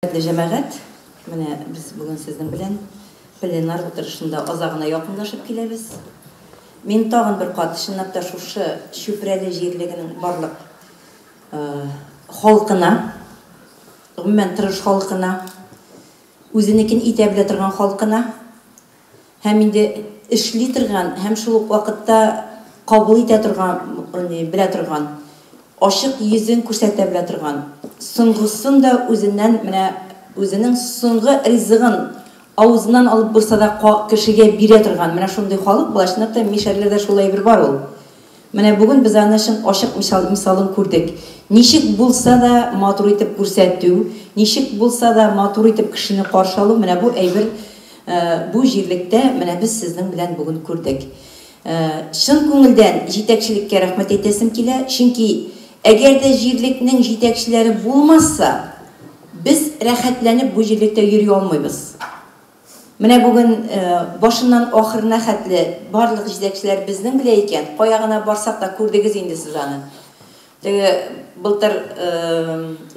Җәмәгать, менә без бүген сезнең белән пленар утырышында азагына якынлашып киләбез. Мин тагын бер кат чынлап та шушы Чүпрәле җирлегенең барлык халкына, гомумән тырыш халкына, үзенекен итә белә торган халкына, һәм инде эшли торган, һәм шул ук вакытта кабул итә торган, белә торган, ачык йөзен күрсәтә белә торган, соңгысын да үзеннән менә үзенең соңгы ризыгын авызыннан алып булса да кешегә бирә торган, менә шундый халык була. Чынлап та Мишәрләрдә шулай бер бар ул. Менә бүген без аны өчен ачык мисалын күрдек. Ничек булса да матур итеп күрсәтү, ничек булса да матур итеп кешене каршы алу, менә бу әйбер бу җирлектә менә без сезнең белән бүген күрдек. Чын күңелдән җитәкчелеккә рәхмәт әйтәсем килә, чөнки әгәр дә җирлекнең җитәкчеләре булмаса, без рәхәтләнеп бу җирлектә йөри алмыйбыз. Менә бүген башыннан ахырына хәтле барлык җитәкчеләр безнең белә икән, кая гына барсак та күрдегез инде сез аны. Теге былтыр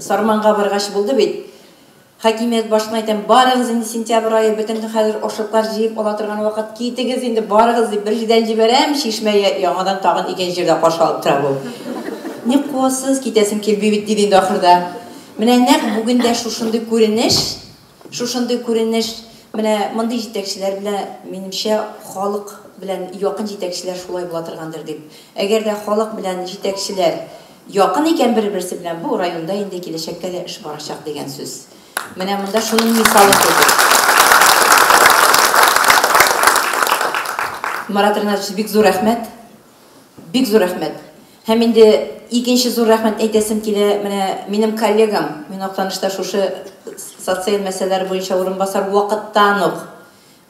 Сарманга баргач булды бит. Хакимият башына әйтәм, барыгыз инде сентябрь айы бөтен хәзер ашлыклар җыеп ала торган вакыт, китегез инде, барыгыз дип бер җирдән җибәрәм, Чишмәгә яңадан тагын икенче җирдә каршы алып тора бу. Не куасыз, китәсем килби бит диде инде ахырда. Менә нәкъ бүген дә шушындый күренеш, менә мондый җитәкчеләр белән минемчә халык белән якын җитәкчеләр шулай була торгандыр дип. Әгәр дә халык белән җитәкчеләр якын икән бер-берсе белән, бу районда инде киләчәктә дә эш барачак дигән сүз. Менә монда шуның мисалы күрдек. Марат Ринатович, бик зур рәхмәт. Бик зур рәхмәт. Һәм инде икенче зур рәхмәт әйтәсем килә, менә минем коллегам, мин Актанышта шушы социаль мәсьәләләр буенча урынбасар вакыттан ук,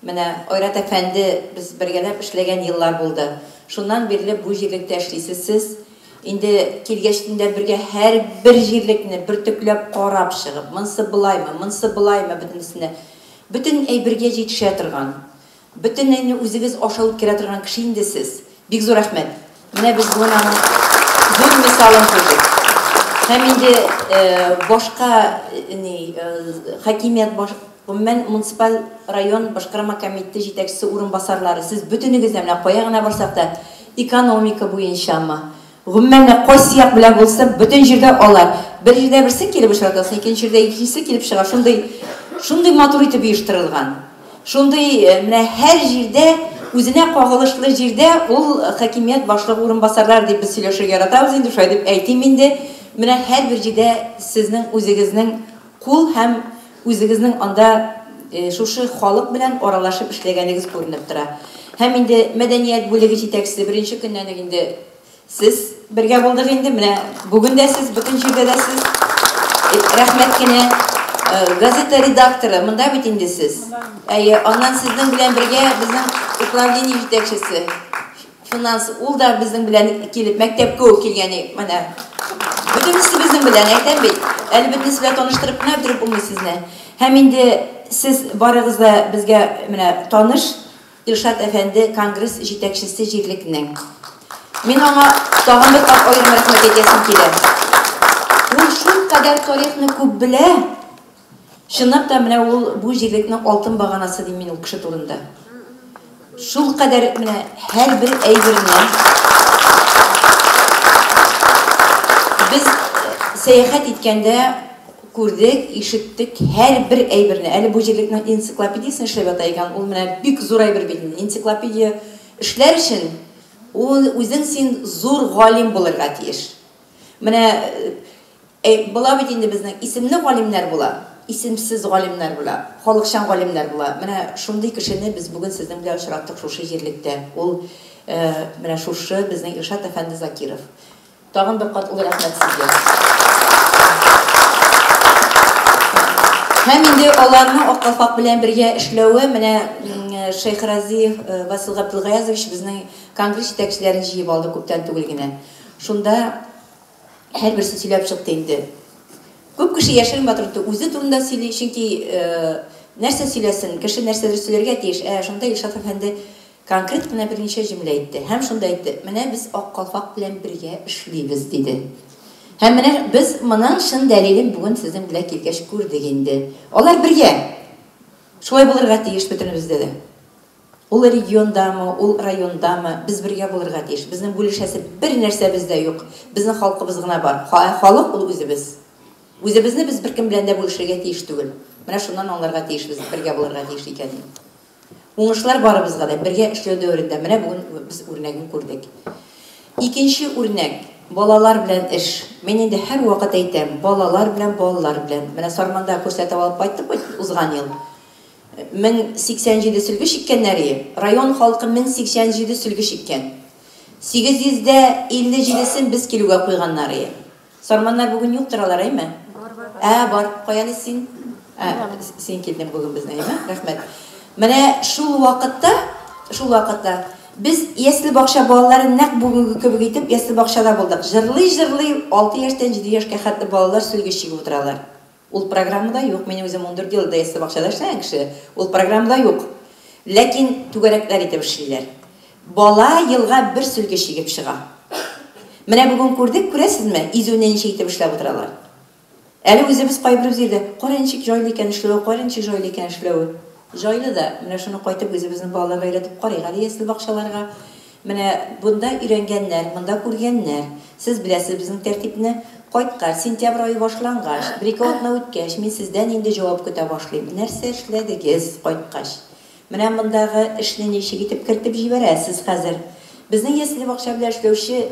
менә Айрат әфәнде, без бергәләп эшләгән еллар булды. Шуннан бирле бу җирлектә эшлисез сез. Инде килгәчтендә бергә һәр бер җирлекне бертөкләп карап чыгып, монсы булаймы, бөтенесенә, бөтен әйбергә җитешә торган, бөтенне үзегез ашалып керә торган кеше инде сез. Бик зур рәхмәт. Менә без бүген аның зур мисалын күрдек. Һәм инде башка хакимият, гомумән муниципаль район башкарма комитеты җитәкчесе урынбасарлары, сез бөтенегез дә менә кая гына барсак та экономика буенчамы, гомумән кайсы як белән булса, бөтен җирдә алар. Бер җирдә берсе килеп эшләтәсе, икенче җирдә икенчесе килеп чыга. Шундый матур итеп оештырылган. Шундый менә һәр җирдә үзенә кагылышлы җирдә ул хакимият башлыгы урынбасарлар дип без сөйләшергә яратабыз инде, шулай дип әйтим инде. Менә һәр бер җирдә сезнең үзегезнең кул һәм үзегезнең анда шушы халык белән аралашып эшләгәнегез күренеп тора. Һәм инде мәдәният бүлеге җитәкчесе беренче көннән инде сез бергә булдык инде, менә бүген дә сез, бөтен җирдә дә сез. Рәхмәт кенә газета редакторы, монда бит инде сез. Аннан сезнең белән бергә безнең управление җитәкчесе, финанс, ул да безнең белән килеп мәктәпкә килгән, менә бөтенесе безнең белән әйтәм бит. Әле бөтенесе белән таныштырып кына бетереп булмый сезне. Һәм инде сез барыгыз да безгә менә таныш Илшат әфәнде, конгресс җитәкчесе җирлекнең. Мин аңа тагын бер аерым рәхмәт әйтәсем килә. Ул шул кадәр тарихны күп белә. Чынлап та менә ул бу җирлекнең алтын баганасы дим мин ул кеше турында. Шул кадәр менә һәр бер әйберне без сәяхәт иткәндә күрдек, ишеттек, һәр бер әйберне. Әле бу җирлекнең энциклопедиясын эшләп ята, ул менә бик зур әйбер бит. Энциклопедия эшләр өчен ул үзең син зур галим булырга тиеш. Менә була бит инде безнең исемле галимнәр була, исемсез галимнәр була, халыкчан галимнәр була. Менә шундый кешене без бүген сезнең белән очраттык шушы җирлектә. Ул менә шушы безнең Илшат әфәнде Закиров. Тагын бер кат ул рәхмәт сезгә. Һәм инде аларның Аккалфак белән бергә эшләве, менә Шейх Разиев Васил Габдулгаязович безнең конгресс җитәкчеләрен җыеп алды күптән түгел генә. Шунда һәр берсе сөйләп чыкты инде. Күп кеше яшерен батырды, үзе турында сөйли, чөнки нәрсә сөйләсен, кеше нәрсәдер сөйләргә тиеш. Шунда Илшат әфәнде конкрет менә берничә җөмлә әйтте. Һәм шунда әйтте: "Менә без Аккалфак белән бергә эшлибез" диде. Һәм менә без моның шын дәлилен бүген сезнең белән килгәч күрдек инде. Алар бергә. Шулай булырга тиеш бөтенебездә дә. Ул региондамы, ул райондамы, без бергә булырга тиеш. Безнең бүлешәсе бер нәрсә бездә юк. Безнең халкыбыз гына бар. Халык ул үзебез. Үзебезне без беркем белән дә бүлешергә тиеш түгел. Менә шуннан аңларга тиешбез, бергә булырга тиеш икәнен. Уңышлар барыбызга да бергә эшләү дәверендә менә бүген без үрнәген күрдек. Икенче үрнәк балалар белән эш. Мен инде һәр вакыт әйтәм, балалар белән. Менә Сарманда күрсәтеп алып кайттык узган ел. 1087 сөлге шиккәннәре, район халкы 1087 сөлге шиккән. 857-сен без килүгә куйганнары. Сарманнар бүген юктыр алар, әйме? Бар. Каян син? Син килдең бүген безнең, әйме? Рәхмәт. Менә шул вакытта biz ясли бакча балаларын нәкъ бүгенге кебек итеп ясли бакчада булдык. Җырлый 6 яшьтән 7 яшькә хәтле балалар сөлге чигеп утыралар. Ул программада юк. Минем үзем 14 елда ясли бакчада эшләгән кеше. Ул программада юк. Ләкин түгәрәкләр итеп эшлиләр. Бала елга бер сөлге чигеп чыга. Менә бүген күрдек, күрәсезме? Изүне ничек итеп эшләп утыралар. Әле үзебез кайбер җирдә каранчык җайлы икән эшләү, Жайлы да, менә шуны кайтып үзебезнең балаларга өйрәтеп карыйк әле ясли бакчаларга. Менә бунда өйрәнгәннәр, монда күргәннәр. Сез беләсез безнең тәртипне кайткач, сентябрь айы башлангач, 1-2 атна үткәч, мин сездән инде җавап көтә башлыйм. Нәрсә эшләдегез кайткач? Менә мондагы эшне ничек итеп кертеп җибәрәсез хәзер? Безнең ясли бакча белән эшләүче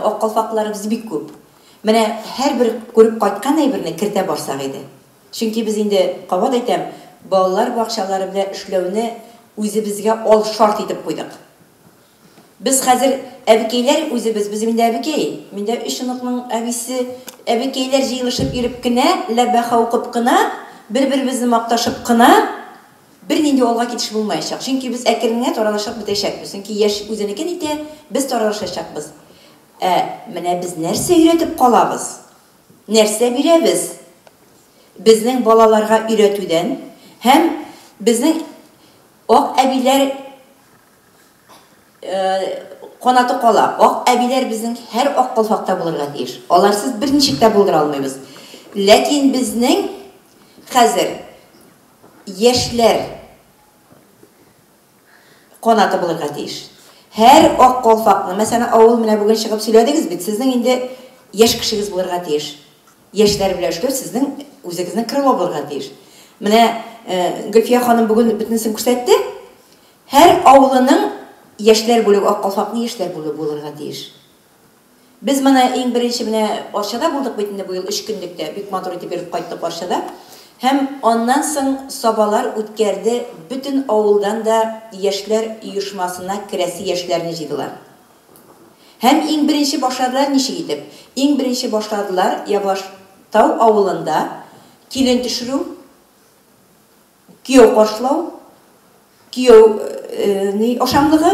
ак калфакларыбыз бик күп. Менә һәрбер күреп кайткан әйберне кертә барсак иде. Чөнки без инде кабат әйтәм, балалар бакчалары белән эшләүне үзебезгә ал шарт итеп куйдык. Без хәзер әбекәйләр үзебез инде әбекәй. Миндә 3 оныкның әбисе әбекәйләр җыелышып йөреп кенә, ләбәха укып кына, бер-беребезне макташып кына бернинди алга китеш булмаячак. Чөнки без әкренләп таралышып бетәчәкбез. Чөнки яшь үзенекен итә, без таралышачакбыз. Менә без нәрсә өйрәтеп калабыз? Нәрсә бирәбез? Безнең балаларга өйрәтүдән һәм безнең ак әбиләр канаты кала. Ак әбиләр безнең һәр ак калфакта булырга тиеш. Аларсыз берничек тә булдыра алмыйбыз. Ләкин безнең хәзер яшьләр канаты булырга тиеш. Һәр ак калфакны, мәсәлән, авыл менә бүген чыгып сөйләдегез бит, сезнең инде яшь кешегез булырга тиеш. Яшьләр белән эшләү сезнең үзегезнең крыло булырга тиеш. Менә Гөлфия ханым бүген бөтенсен күрсәтте. Һәр авылының яшьләр бүлеге, ак калфакны яшьләр бүлеге булырга тиеш. Без менә иң беренче менә Арчада булдык бит инде бу ел 3 көнлектә, бик матур итеп йөреп кайттык Арчада. Һәм аннан соң сабалар үткәрде, бөтен авылдан да яшьләр оешмасына керәсе яшьләрне җыйдылар. Һәм иң беренче башладылар ничек итеп? Иң беренче башладылар Ябаштау авылында килен төшерү, кияү каршылау, кияү ашамлыгы,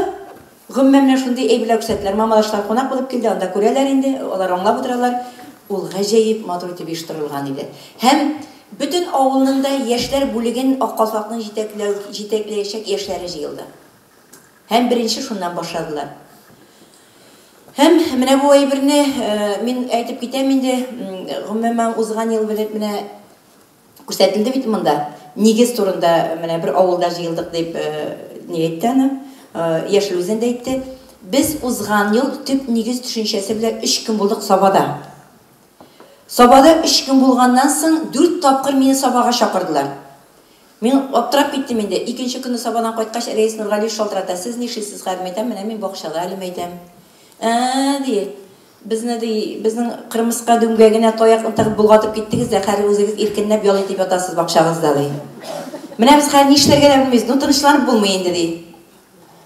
гомумән шундый әйберләр күрсәттеләр. Мамадашлар кунак булып килде, анда күрәләр инде, алар аңлап утыралар. Ул гаҗәеп матур итеп оештырылган иде. Һәм бөтен авылның да яшьләр бүлеген ак калфакның җитәкләячәк яшьләре җыелды. Һәм беренче шуннан башладылар. Һәм менә бу әйберне мин әйтеп китәм инде, гомумән узган ел белән менә күрсәтелде бит монда. Нигез турында менә бер авылда җыелдык дип ни әйтте аны? Яшел үзендә әйтте. Без узган ел төп нигез төшенчәсе белән 3 көн булдык Сабада. Сабада 3 көн булганнан соң 4 тапкыр мине Сабага чакырдылар. Мин аптырап киттем инде. Икенче көнне Сабадан кайткач Рәис Нургали шалтырата. Сез нишлисез хәдим әйтәм, менә мин бакчага әлем әйтәм. Ди. Безнең кырмыска дүнгә генә таяк тыгып булгатып киттегез дә, хәзер үзегез иркенләп ял итеп ятасыз бакчагызда ди. Менә без хәзер нишләргә дә белмибез. Тынычланып булмый инде ди.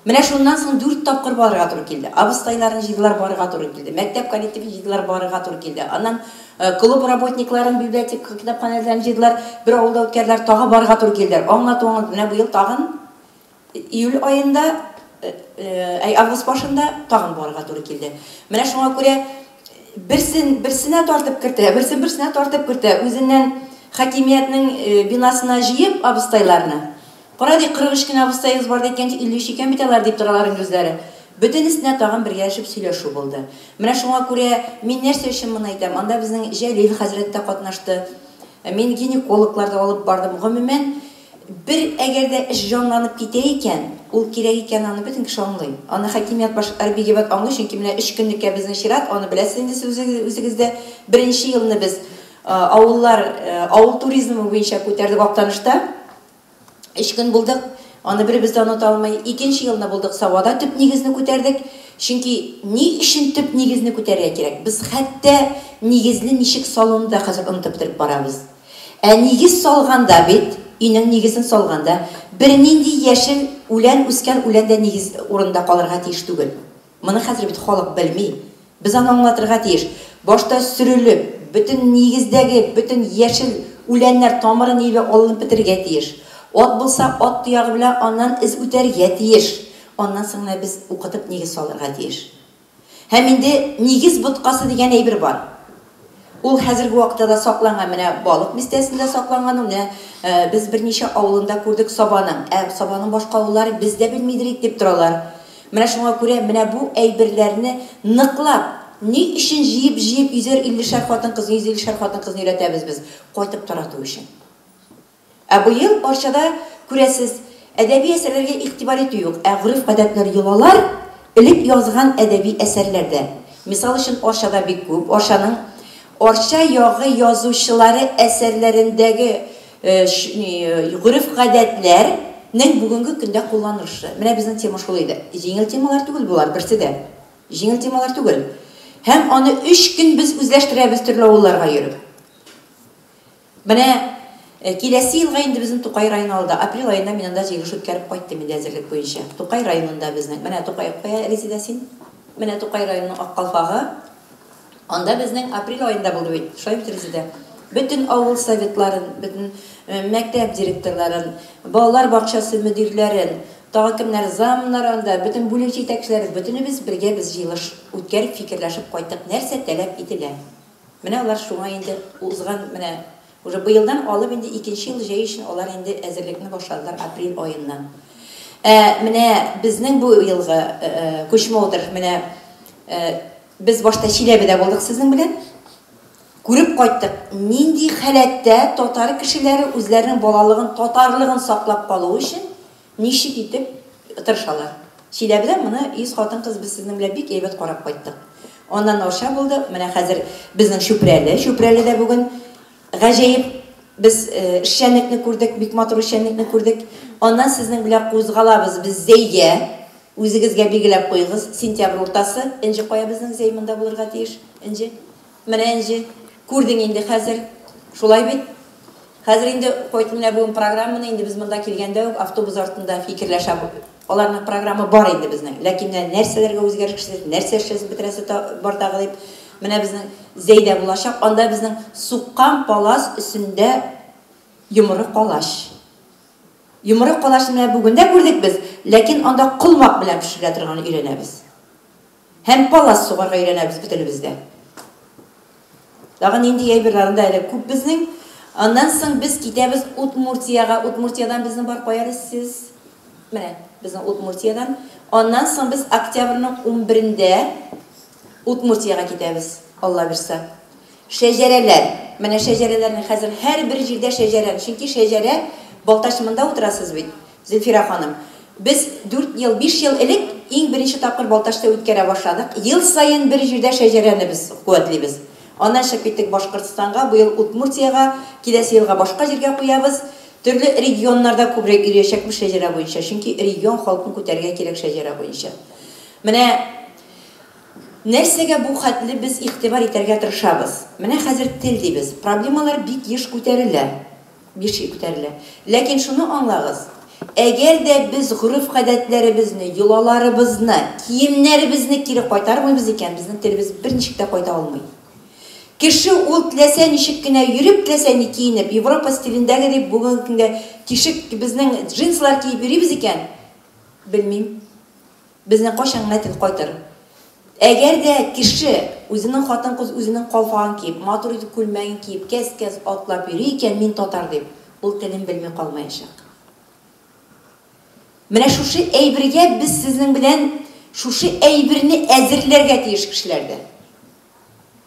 Менә шуннан соң 4 тапкыр барырга туры килде. Абыстайларын җыйдылар, барырга туры килде. Мәктәп коллективын җыйдылар, барырга туры килде. Аннан клуб работникларын, библиотека, китапханәләрен җыйдылар, бер авылда үткәрләр, тагы барырга туры килделәр. Аңлатуыңыз менә бу ел тагын июль аенда, август башында тагын барырга туры килде. Менә шуңа күрә берсенә тартып кертә, үзеннән хакимиятның бинасына җыеп абыстайларны. Кара ди 43 кенә абыстайыз бар дигән 53 икән бит алар дип торалар үзләре. Бөтенесенә тагын бергәләшеп сөйләшү булды. Менә шуңа күрә мин нәрсә өчен моны әйтәм? Анда безнең Җәлил хәзрәт тә катнашты. Мин гинекологларда алып бардым. Гомумән, бер әгәрдә эш җанланып китә икән, ул кирәк икән, аны бөтен кеше аңлый. Аны хакимият башлары бигрәк аңлый, чөнки менә 3 көнлеккә безнең чират, аны беләсез инде үзегездә. Беренче елны без авыл туризмы буенча күтәрдек Актанышта. 3 көн булдык. Аны беребез дә оныта алмай. Икенче елны булдык Савада төп нигезне күтәрдек. Чөнки ни өчен төп нигезне күтәрергә кирәк? Без хәтта нигезне ничек салуны да хәзер онытып торып барабыз. Нигез салганда бит, өйнең нигезен салганда, бер нинди яшел үлән үскән үләндә нигез урында калырга тиеш түгел. Моны хәзер бит халык белми. Без аны аңлатырга тиеш. Башта сөрелеп, бөтен нигездәге бөтен яшел үләннәр тамыры нибе алынып бетергә тиеш. Ат булса, ат туягы белән аннан из үтәргә тиеш. Аннан соң без укытып нигез салырга тиеш. Һәм инде нигез боткасы дигән әйбер бар. Ул хәзерге вакытта да сакланган, менә балык бистәсендә сакланган. Без берничә авылында күрдек Сабаның. Сабаның башка авыллары бездә белмидер дип торалар. Менә шуңа күрә менә бу әйберләрне ныклап, ни өчен җыеп 150 хатын-кыз, 150 хатын-кызны өйрәтәбез без, кайтып тарату өчен. Бу ел Арчада күрәсез, әдәби әсәрләргә игътибар итү юк. Гырыф гадәтләр йолалар элек язган әдәби әсәрләрдә. Мисал өчен Арчада бик күп, Арча ягы язучылары әсәрләрендәге гырыф гадәтләрнең бүгенге көндә кулланышы. Менә безнең тема шул иде. Җиңел темалар түгел булар, берсе дә. Җиңел темалар түгел. Һәм аны 3 көн без үзләштерәбез төрле авылларга йөреп. Менә киләсе елга инде безнең Тукай районында, апрель аенда мин анда җыелыш үткәреп кайттым инде әзерлек буенча. Тукай районында безнең. Менә Тукай резиденсин. Менә Тукай районының Аккалфагы. Анда безнең апрель аенда булды бит. Шайб резидә. Бөтен авыл советларын, бөтен мәктәп директорларын, балалар бакчасы мөдирләрен, тагы кемнәр замнар анда, бөтен бүлек җитәкчеләре, бөтенебез бергә без җыелыш үткәреп фикерләшеп кайттык. Нәрсә таләп ителә? Менә алар шуңа инде узган, менә уже быелдан алып инде 2нче ел җәй өчен алар инде әзерлекне башладылар апрель аеннан. Менә безнең бу елгы күчмәүдер, менә без башта Чиләбедә булдык сезнең белән. Күреп кайттык, нинди хәләттә татар кешеләре үзләренең балалыгын, татарлыгын саклап калу өчен ничек итеп тырышалар. Чиләбедә моны 100 хатын-кыз без сезнең белән бик әйбәт карап кайттык. Аннан Арча булды. Менә хәзер безнең Шүпрәледә бүген гаҗәеп без эшчәнлекне күрдек, бик матур эшчәнлекне күрдек. Аннан сезнең белән кузгалабыз без Зәйгә. Үзегезгә билгеләп куйгыз, сентябрь уртасы, инде кая безнең Зәй монда булырга тиеш. Инде менә инде күрдең инде хәзер. Шулай бит. Хәзер инде кайтып менә бу программаны инде без монда килгәндә үк автобус артында фикерләшәбез. Аларның программа бар инде безнең. Ләкин нәрсәләргә үзгәрешләр, нәрсә эшләсез битрәсе бар тагы дип. Менә безнең Зәйдә булачак. Анда безнең суккан палас өстендә йомры калач. Йомры калашны менә бүген дә күрдек без. Ләкин анда кылмак белән пешерә торган өйрәнәбез. Һәм палас сугарга өйрәнәбез бөтенебездә. Тагын инде әйберләрендә әле күп безнең. Аннан соң без китәбез Удмуртияга. Удмуртиядан безнең бар каярсыз. Менә безнең Удмуртиядан. Аннан соң без октябрьнең 11-дә Удмуртияга китәбез. Алла бирсә. Шәҗәрәләр. Менә шәҗәрәләрне хәзер һәрбер җирдә шәҗәрә. Чөнки шәҗәрә Балташмында утырасыз бит, Зөлфира ханым. Без 4 ел, 5 ел элек иң беренче тапкыр Балташта үткәрә башладык. Ел сайын бер җирдә шәҗәрәне без куәтлибез. Аннан чыгып киттек Башкортстанга, бу ел Удмуртияга, киләсе елга башка җиргә куябыз. Төрле регионнарда күбрәк йөрәчәкбез шәҗәрә буенча, чөнки регион халкын күтәргә кирәк шәҗәрә буенча. Менә нәрсәгә бу хәтле без игътибар итәргә тырышабыз. Менә хәзер тел дибез. Проблемалар бик еш күтәрелә. Ләкин шуны аңлагыз. Әгәр дә без гырыф гадәтләребезне, йолаларыбызны, киемнәребезне кире кайтармыйбыз икән, безнең телебез берничек тә кайта алмый. Кеше ул теләсә ничек кенә йөреп, теләсә ни киенеп, Европа стилендәге дип бүгенге көндә тишек безнең джинслар киеп йөрибез икән, белмим. Безнең кайчан гына тел кайтыр. Әгәр дә кеше үзенең хатын-кыз үзенең калфагын киеп, матур итеп күлмәген киеп, кәс-кәс атлап йөри икән, мин татар дип, ул телен белми калмаячак. Менә шушы әйбергә без сезнең белән шушы әйберне әзерләргә тиеш кешеләрдә.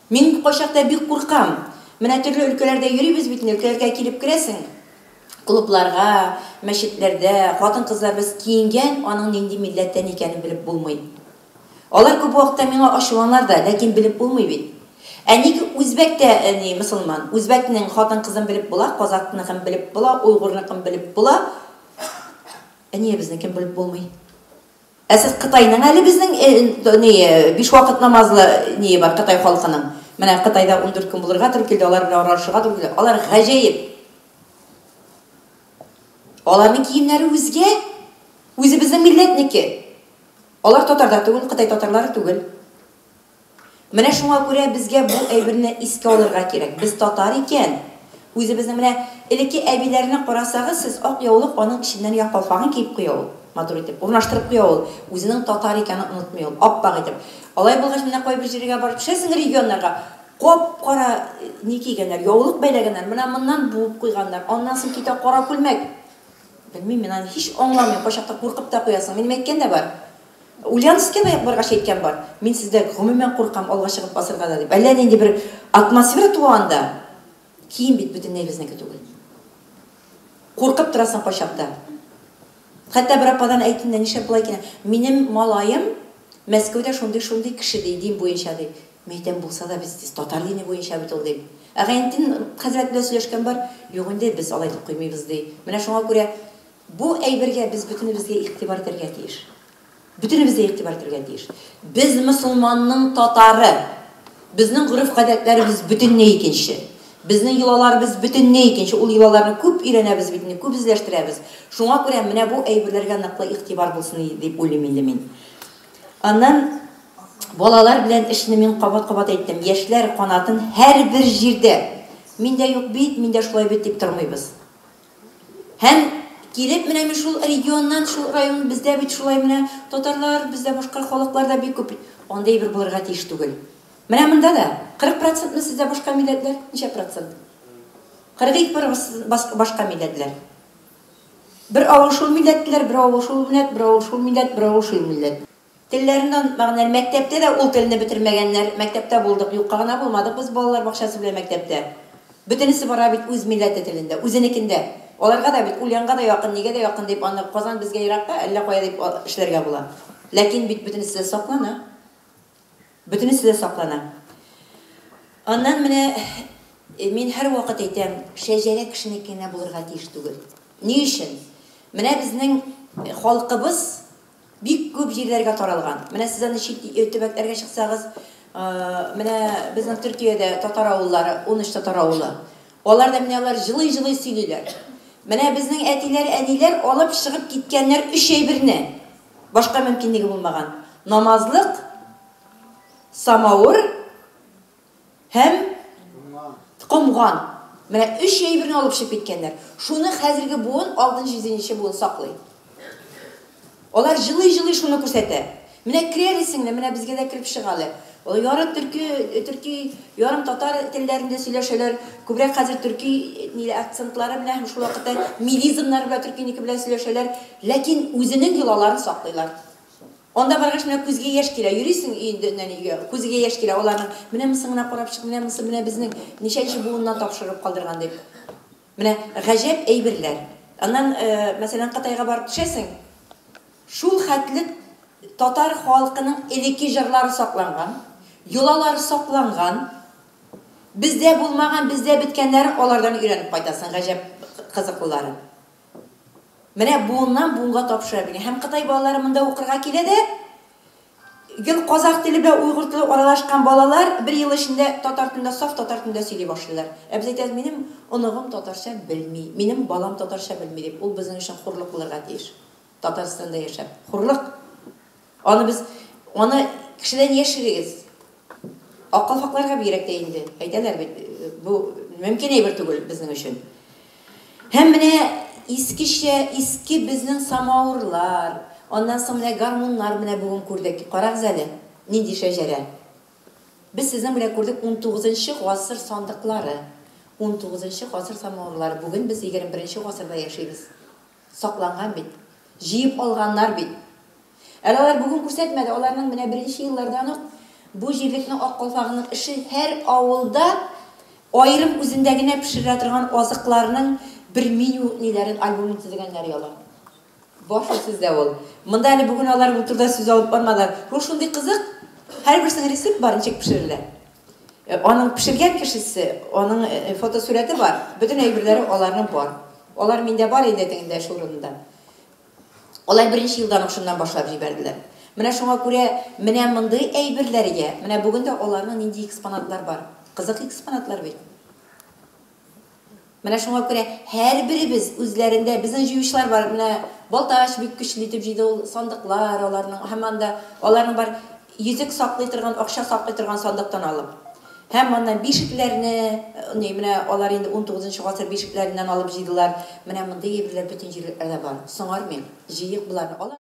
Мин кайчакта бик куркам. Менә төрле өлкәләрдә йөрибез бит, өлкәләргә килеп керәсең. Клубларга, мәчетләрдә хатын-кызлар без киенгән, аның нинди милләттән икәнен белеп булмый. Алар күп вакытта миңа ачуланар да, ләкин белеп булмый бит. Әниге үзбәктә, мөселман, үзбәкнең хатын-кызын белеп була, казакныкын белеп була, уйгырныкын белеп була. Әниге безнекен белеп булмый. Сез Кытайның әле безнең 5 вакыт намазлы бар Кытай халкының. Менә Кытайда 14 көн булырга туры килде, алар белән аралашырга туры килде. Алар гаҗәеп. Аларның киемнәре үзгә, үзе безнең милләтнеке. Алар татарда түгел, Кытай татарлары түгел. Менә шуңа күрә безгә бу әйберне искә алырга кирәк. Без татар икән. Үзе безнең менә элекке әбиләрне карасагыз, сез ак яулык аның иченнән я калфагын киеп куя ул. Матур итеп, урнаштырып куя ул. Үзенең татар икәнен онытмый ул. Аппак итеп. Алай булгач менә кайбер җиргә барып төшәсең регионнарга. Кап-кара ни кигәннәр, яулык бәйләгәннәр. Менә моннан буып куйганнар. Аннан соң китә кара күлмәк. Белмим, мин аны һич аңламыйм. Кайчакта куркып та куясың. Минем әйткән дә бар. Ульяновскида барга әйткән бар. Мин сездә гомумән куркам алга чыгып басырга да дип. Әллә нинди бер атмосфера туганда. Кием бит бөтенләй безнеке түгел. Куркып торасың кайчакта. Хәтта бер ападан әйткәндә нишләп булай икән? Минем малаем Мәскәүдә шундый кеше дин буенча ди. Мәйтәм булса да без татар дине буенча бит ул ди. Әгәнтин хәзрәт белән сөйләшкән бар. Юк инде без алай дип куймыйбыз ди. Менә шуңа күрә бу әйбергә без бөтенебезгә игътибар итәргә тиеш. Бөтенебезгә игътибар итәргә тиеш. Без мөселманның татары. Безнең гырыф-гадәтләребез бөтенләй икенче. Безнең йолаларыбыз бөтенләй икенче. Ул йолаларны күп өйрәнәбез бит, күп үзләштерәбез. Шуңа күрә менә бу әйберләргә ныклы игътибар булсын дип уйлыйм инде мин. Аннан балалар белән эшне мин кабат-кабат әйттем. Яшьләр канатын һәрбер җирдә. Миндә юк бит, миндә шулай бит дип тормыйбыз. Һәм килеп менә мин шул регионнан, шул район бездә бит шулай менә татарлар, бездә башка халыклар да бик күп. Андай бер булырга тиеш түгел. Менә монда да 40% сездә башка милләтләр, ничә процент? 42% башка милләтләр. Бер авыл шул милләтләр, бер авыл шул милләт, бер авыл шул милләт, бер авыл шул милләт. Телләреннән мәгънәле мәктәптә дә ул телне бетермәгәннәр, мәктәптә булдык, юкка гына булмадык без балалар бакчасы белән мәктәптә. Бөтенесе бара бит үз милләте телендә, үзенекендә. Аларга да бит Ульянга да якын, нигә дә якын дип аны Казан безгә еракка, әллә кая дип эшләргә була. Ләкин бит бөтенесе дә саклана. Бөтенесе дә саклана. Аннан менә мин һәр вакыт әйтәм, шәҗәрә кешенекенә булырга тиеш түгел. Ни өчен? Менә безнең халкыбыз бик күп җирләргә таралган. Менә сез аны төбәкләргә чыксагыз, менә безнең Төркиядә татар авыллары, 13 татар авылы. Алар да менә алар җылый-җылый сөйлиләр. Менә безнең әтиләр, әниләр алып чыгып киткәннәр 3 әйберне. Башка мөмкинлеге булмаган. Намазлык, самавыр һәм комган. Менә 3 әйберне алып чыгып киткәннәр. Шуны хәзерге буын 6-7 буын саклый. Алар җылый-җылый шуны күрсәтә. Менә кирәлисеңне, менә безгә дә кирип чыгалар. Ул ярым төрки, ярым татар телләрендә сөйләшәләр. Күбрәк хәзер төрки акцентлары белән шул вакытта милизмнар белән төркинеке белән сөйләшәләр, ләкин үзенең йолаларын саклыйлар. Анда баргач менә күзгә яшь килә, йөрисең инде нәнигә, күзгә яшь килә аларның. Менә мисыңна карап чык, менә безнең ничәнче буыннан тапшырып калдырган дип. Менә гаҗәп әйберләр. Аннан мәсәлән Кытайга барып төшәсең, шул хәтле татар халкының элекке җырлары сакланган, йолалары сакланган, бездә булмаган, бездә биткәннәр алардан өйрәнеп кайтасың, гаҗәп кызыклылары. Менә буыннан буынга тапшыра белгән. Һәм Кытай балалары монда укырга килә дә, гел казак теле белән уйгыр теле аралашкан балалар 1 ел эчендә татар телендә, саф татар телендә сөйли башлыйлар. Без әйтәбез, минем оныгым татарча белми, минем балам татарча белми дип, ул безнең өчен хурлык булырга тиеш. Татарстанда яшәп, хурлык. Аны без кешедән яшерегез. Акылфакларга бигрәк тә инде. Әйтәләр бит, бу мөмкин әйбер түгел безнең өчен. Һәм менә иске безнең самавырлар, ondan соң менә гармуннар менә бүген күрдек. Карагыз әле, нинди шәҗәрә. Без сезнең белән күрдек 19-нчы гасыр сандыклары, 19-нчы гасыр самавырлары. Бүген без 21-нче гасырда яшибез. Сакланган бит. Җыеп алганнар бит. Алар бүген күрсәтмәде, аларның менә беренче еллардан ук бу җирлекнең ак калфагының эше һәр авылда аерым үзендә генә пешерә торган азыкларның bir меню ниләрен альбомын төзегәннәр ялар. Башы сездә ул. Монда әле бүген алар бу турда сүз алып бармадар. Бу шундый кызык, һәрберсенең рецепт бар, ничек пешерелә. Аның пешергән кешесе, аның фотосурәте бар, bütün әйберләре аларның бар. Алар миндә бар иде тегендә шурында. Алар беренче елдан шуннан башлап җибәрделәр. Менә шуңа күрә менә мондый әйберләргә, менә бүген дә аларның нинди экспонатлар бар. Кызык экспонатлар бит. Менә шуңа күрә һәрберебез үзләрендә безнең җыючылар бар. Менә Балташ бик көчле итеп җыйды ул сандыклар, аларның һәм анда аларның бар йөзек саклый торган, акча саклый торган сандыктан алып. Һәм аннан бишекләрне, менә алар инде 19-нчы гасыр бишекләреннән алып җыйдылар. Менә мондый әйберләр бөтен җирләрдә бар. Соңармыйм, җыйык буларны.